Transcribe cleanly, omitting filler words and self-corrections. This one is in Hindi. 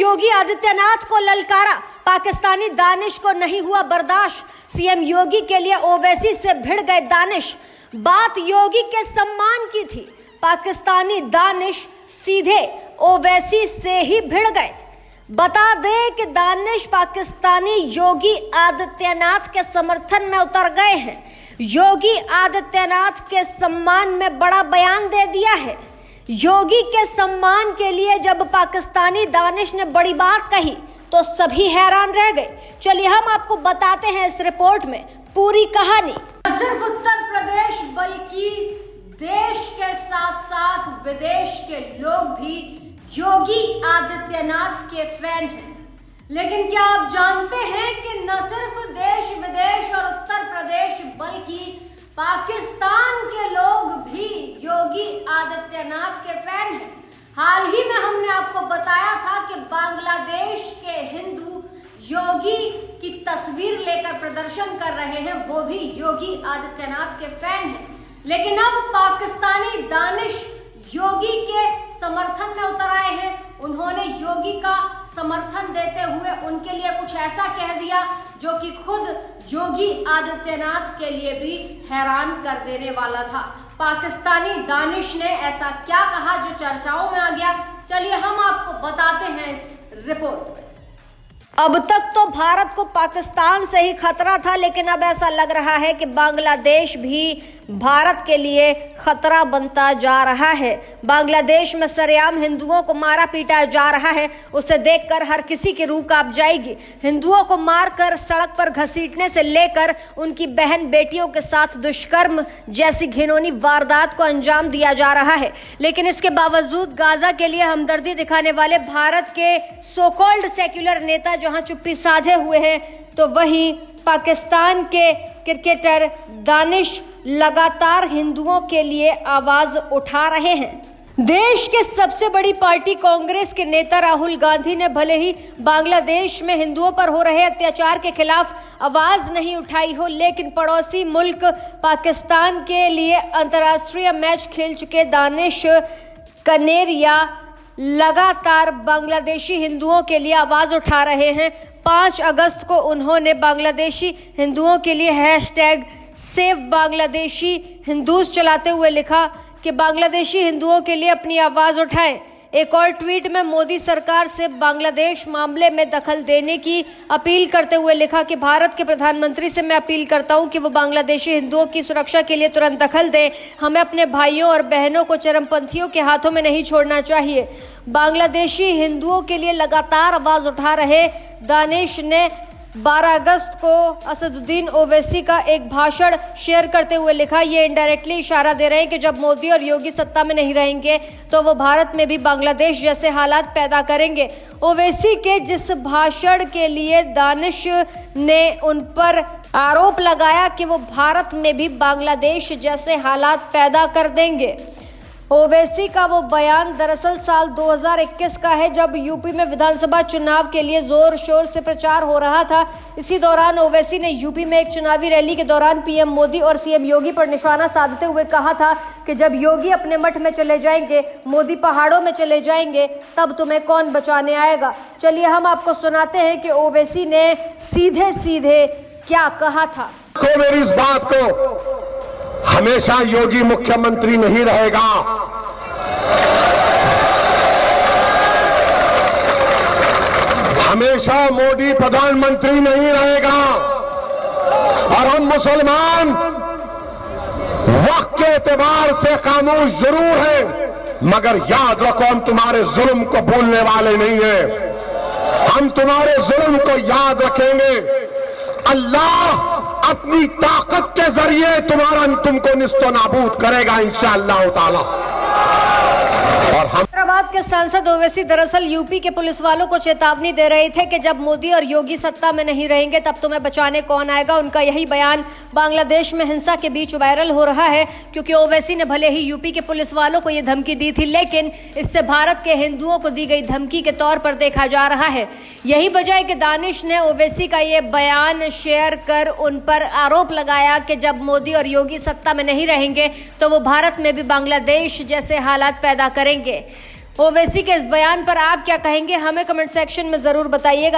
योगी आदित्यनाथ को ललकारा, पाकिस्तानी दानिश को नहीं हुआ बर्दाश्त। सीएम योगी के लिए ओवैसी से भिड़ गए दानिश। बात योगी के सम्मान की थी, पाकिस्तानी दानिश सीधे ओवैसी से ही भिड़ गए। बता दें कि दानिश पाकिस्तानी योगी आदित्यनाथ के समर्थन में उतर गए हैं। योगी आदित्यनाथ के सम्मान में बड़ा बयान दे दिया है। योगी के सम्मान के लिए जब पाकिस्तानी दानिश ने बड़ी बात कही तो सभी हैरान रह गए। चलिए हम आपको बताते हैं इस रिपोर्ट में पूरी कहानी। न सिर्फ उत्तर प्रदेश बल्कि देश के साथ साथ विदेश के लोग भी योगी आदित्यनाथ के फैन हैं। लेकिन क्या आप जानते हैं कि न सिर्फ देश विदेश और उत्तर प्रदेश बल्कि पाकिस्तान के लोग भी योगी आदित्यनाथ के फैन हैं। हाल ही में हमने आपको बताया था कि बांग्लादेश के हिंदू योगी की तस्वीर लेकर प्रदर्शन कर रहे हैं, वो भी योगी आदित्यनाथ के फैन हैं। लेकिन अब पाकिस्तानी दानिश योगी के समर्थन में उतर आए हैं। उन्होंने योगी का समर्थन देते हुए उनके लिए कुछ ऐसा कह दिया जो कि खुद योगी आदित्यनाथ के लिए भी हैरान कर देने वाला था। पाकिस्तानी दानिश ने ऐसा क्या कहा जो चर्चाओं में आ गया, चलिए हम आपको बताते हैं इस रिपोर्ट में। अब तक तो भारत को पाकिस्तान से ही खतरा था, लेकिन अब ऐसा लग रहा है कि बांग्लादेश भी भारत के लिए खतरा बनता जा रहा है। बांग्लादेश में सरेआम हिंदुओं को मारा पीटा जा रहा है, उसे देखकर हर किसी की रूह कांप जाएगी। हिंदुओं को मारकर सड़क पर घसीटने से लेकर उनकी बहन बेटियों के साथ दुष्कर्म जैसी घिनौनी वारदात को अंजाम दिया जा रहा है। लेकिन इसके बावजूद गाजा के लिए हमदर्दी दिखाने वाले भारत के सो कॉल्ड सेक्युलर नेता जहां चुप्पी साधे हुए हैं, तो वहीं पाकिस्तान के क्रिकेटर दानिश लगातार हिंदुओं के लिए आवाज उठा रहे हैं। देश के सबसे बड़ी पार्टी कांग्रेस के नेता राहुल गांधी ने भले ही बांग्लादेश में हिंदुओं पर हो रहे अत्याचार के खिलाफ आवाज नहीं उठाई हो, लेकिन पड़ोसी मुल्क पाकिस्तान के लिए अंतर्राष्ट्रीय मैच खेल चुके दानिश कनेरिया लगातार बांग्लादेशी हिंदुओं के लिए आवाज उठा रहे हैं। 5 अगस्त को उन्होंने बांग्लादेशी हिंदुओं के लिए हैशटैग सेव बांग्लादेशी हिंदूज चलाते हुए लिखा कि बांग्लादेशी हिंदुओं के लिए अपनी आवाज उठाएं। एक और ट्वीट में मोदी सरकार से बांग्लादेश मामले में दखल देने की अपील करते हुए लिखा कि भारत के प्रधानमंत्री से मैं अपील करता हूं कि वो बांग्लादेशी हिंदुओं की सुरक्षा के लिए तुरंत दखल दें। हमें अपने भाइयों और बहनों को चरमपंथियों के हाथों में नहीं छोड़ना चाहिए। बांग्लादेशी हिंदुओं के लिए लगातार आवाज उठा रहे दानिश ने 12 अगस्त को असदुद्दीन ओवैसी का एक भाषण शेयर करते हुए लिखा, ये इनडायरेक्टली इशारा दे रहे हैं कि जब मोदी और योगी सत्ता में नहीं रहेंगे तो वो भारत में भी बांग्लादेश जैसे हालात पैदा करेंगे। ओवैसी के जिस भाषण के लिए दानिश ने उन पर आरोप लगाया कि वो भारत में भी बांग्लादेश जैसे हालात पैदा कर देंगे। ओवैसी का वो बयान दरअसल साल 2021 का है, जब यूपी में विधानसभा चुनाव के लिए जोर शोर से प्रचार हो रहा था। इसी दौरान ओवैसी ने यूपी में एक चुनावी रैली के दौरान पीएम मोदी और सीएम योगी पर निशाना साधते हुए कहा था कि जब योगी अपने मठ में चले जाएंगे, मोदी पहाड़ों में चले जाएंगे, तब तुम्हें कौन बचाने आएगा। चलिए हम आपको सुनाते हैं कि ओवैसी ने सीधे सीधे क्या कहा था। मेरी इस बात को हमेशा योगी मुख्यमंत्री नहीं रहेगा, हमेशा मोदी प्रधानमंत्री नहीं रहेगा। और हम मुसलमान वक्त के एतबार से खामोश जरूर हैं, मगर याद रखो हम तुम्हारे जुल्म को भूलने वाले नहीं हैं। हम तुम्हारे जुल्म को याद रखेंगे। अल्लाह अपनी ताकत के जरिए तुमको निस्तो नाबूद करेगा इंशाअल्लाह ताला। और हम हैदराबाद के सांसद ओवैसी दरअसल यूपी के पुलिस वालों को चेतावनी दे रहे थे कि जब मोदी और योगी सत्ता में नहीं रहेंगे तब तुम्हें बचाने कौन आएगा। उनका यही बयान बांग्लादेश में हिंसा के बीच वायरल हो रहा है, क्योंकि ओवैसी ने भले ही यूपी के पुलिस वालों को यह धमकी दी थी, लेकिन इससे भारत के हिंदुओं को दी गई धमकी के तौर पर देखा जा रहा है। यही वजह है कि दानिश ने ओवैसी का ये बयान शेयर कर उन पर आरोप लगाया कि जब मोदी और योगी सत्ता में नहीं रहेंगे तो वो भारत में भी बांग्लादेश जैसे हालात पैदा करेंगे। ओवैसी के इस बयान पर आप क्या कहेंगे, हमें कमेंट सेक्शन में जरूर बताइएगा।